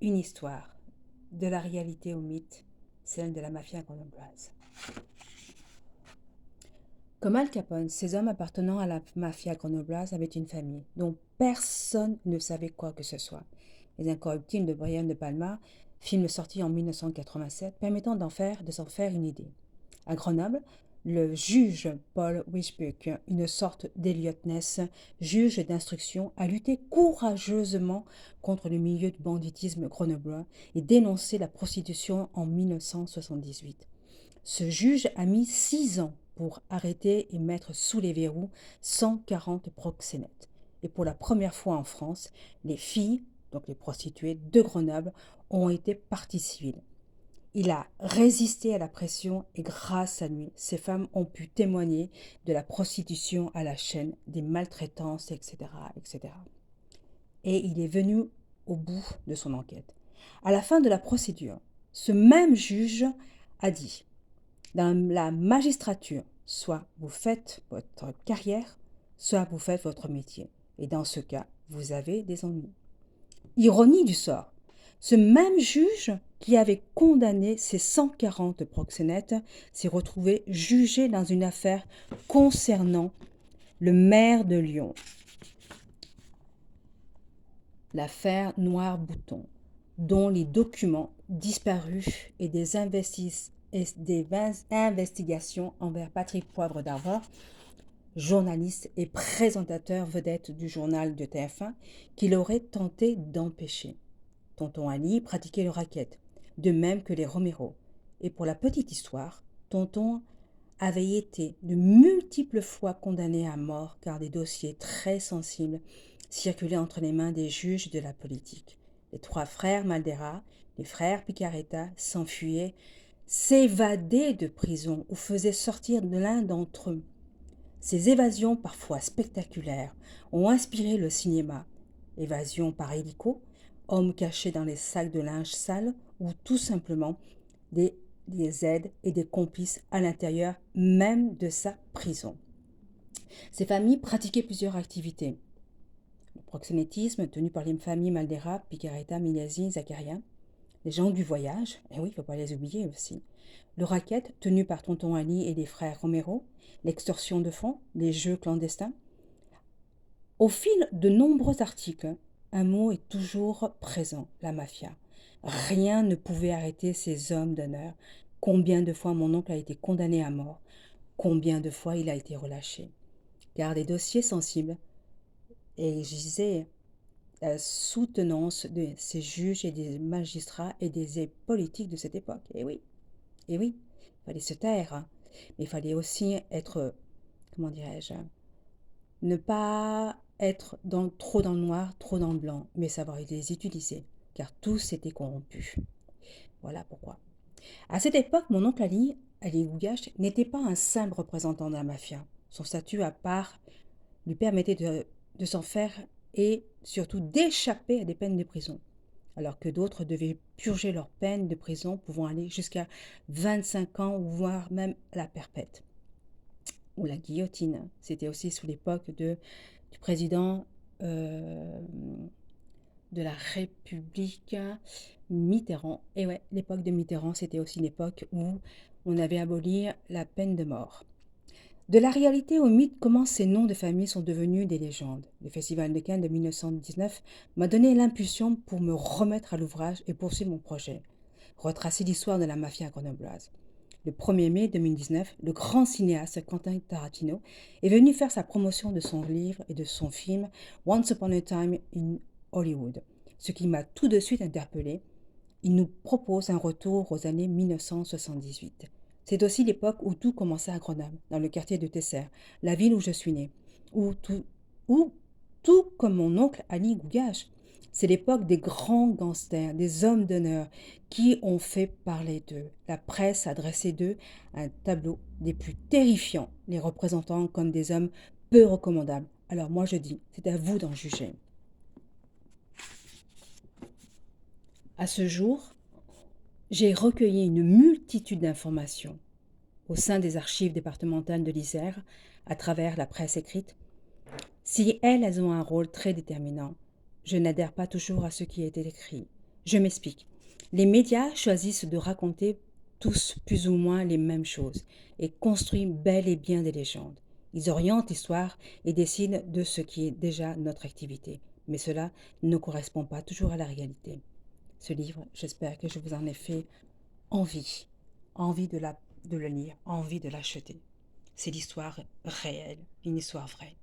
une histoire, de la réalité au mythe, celle de la mafia grenobloise. Comme Al Capone, ces hommes appartenant à la mafia grenobloise avaient une famille dont personne ne savait quoi que ce soit. Les Incorruptibles de Brian De Palma, film sorti en 1987, permettant de s'en faire une idée. À Grenoble, le juge Paul Wishbuck, une sorte d'Eliot Ness, juge d'instruction, a lutté courageusement contre le milieu du banditisme grenoblois et dénoncé la prostitution en 1978. Ce juge a mis 6 ans pour arrêter et mettre sous les verrous 140 proxénètes. Et pour la première fois en France, les filles, donc les prostituées de Grenoble, ont été partie civile. Il a résisté à la pression et grâce à lui, ces femmes ont pu témoigner de la prostitution à la chaîne, des maltraitances, etc., etc. Et il est venu au bout de son enquête. À la fin de la procédure, ce même juge a dit: dans la magistrature, soit vous faites votre carrière, soit vous faites votre métier. Et dans ce cas, vous avez des ennuis. Ironie du sort, ce même juge qui avait condamné ces 140 proxénètes s'est retrouvé jugé dans une affaire concernant le maire de Lyon, l'affaire Noir-Bouton, dont les documents disparus et des investigations envers Patrick Poivre d'Arvor, journaliste et présentateur vedette du journal de TF1, qu'il aurait tenté d'empêcher. Tonton Ali pratiquait le racket, de même que les Romero. Et pour la petite histoire, Tonton avait été de multiples fois condamné à mort car des dossiers très sensibles circulaient entre les mains des juges de la politique. Les 3 frères Maldera, les frères Picaretta, s'enfuyaient, s'évadaient de prison ou faisaient sortir l'un d'entre eux. Ces évasions parfois spectaculaires ont inspiré le cinéma. Évasion par hélico, hommes cachés dans les sacs de linge sale ou tout simplement des aides et des complices à l'intérieur même de sa prison. Ces familles pratiquaient plusieurs activités. Le proxénétisme tenu par les familles Maldera, Picaretta, Milesi, Zaccaria. Les gens du voyage, et oui, il ne faut pas les oublier aussi. Le racket tenu par Tonton Ali et les frères Romero. L'extorsion de fonds, les jeux clandestins. Au fil de nombreux articles, un mot est toujours présent, la mafia. Rien ne pouvait arrêter ces hommes d'honneur. Combien de fois mon oncle a été condamné à mort? Combien de fois il a été relâché? Car des dossiers sensibles exigeaient la soutenance de ces juges et des magistrats et des politiques de cette époque. Et oui, il fallait se taire, hein. Mais il fallait aussi être, comment dirais-je, ne pas être trop dans le noir, trop dans le blanc, mais savoir les utiliser, car tous étaient corrompus. Voilà pourquoi. À cette époque, mon oncle Ali Gougache, n'était pas un simple représentant de la mafia. Son statut à part lui permettait de s'en faire et surtout d'échapper à des peines de prison, alors que d'autres devaient purger leurs peines de prison pouvant aller jusqu'à 25 ans, voire même la perpète. Ou la guillotine. C'était aussi sous l'époque du président de la République Mitterrand. Et ouais, l'époque de Mitterrand, c'était aussi l'époque où on avait aboli la peine de mort. De la réalité au mythe, comment ces noms de famille sont devenus des légendes. Le Festival de Cannes de 1919 m'a donné l'impulsion pour me remettre à l'ouvrage et poursuivre mon projet. Retracer l'histoire de la mafia grenobloise. Le 1er mai 2019, le grand cinéaste Quentin Tarantino est venu faire sa promotion de son livre et de son film Once Upon a Time in Hollywood, ce qui m'a tout de suite interpellé. Il nous propose un retour aux années 1978. C'est aussi l'époque où tout commençait à Grenoble, dans le quartier de Tesser, la ville où je suis née, où tout comme mon oncle Ali Gougache. C'est l'époque des grands gangsters, des hommes d'honneur qui ont fait parler d'eux. La presse a dressé d'eux un tableau des plus terrifiants, les représentant comme des hommes peu recommandables. Alors moi je dis, c'est à vous d'en juger. À ce jour, j'ai recueilli une multitude d'informations au sein des archives départementales de l'Isère, à travers la presse écrite. Si elles ont un rôle très déterminant, je n'adhère pas toujours à ce qui est écrit. Je m'explique. Les médias choisissent de raconter tous plus ou moins les mêmes choses et construisent bel et bien des légendes. Ils orientent l'histoire et décident de ce qui est déjà notre activité. Mais cela ne correspond pas toujours à la réalité. Ce livre, j'espère que je vous en ai fait envie, envie de le lire, envie de l'acheter. C'est l'histoire réelle, une histoire vraie.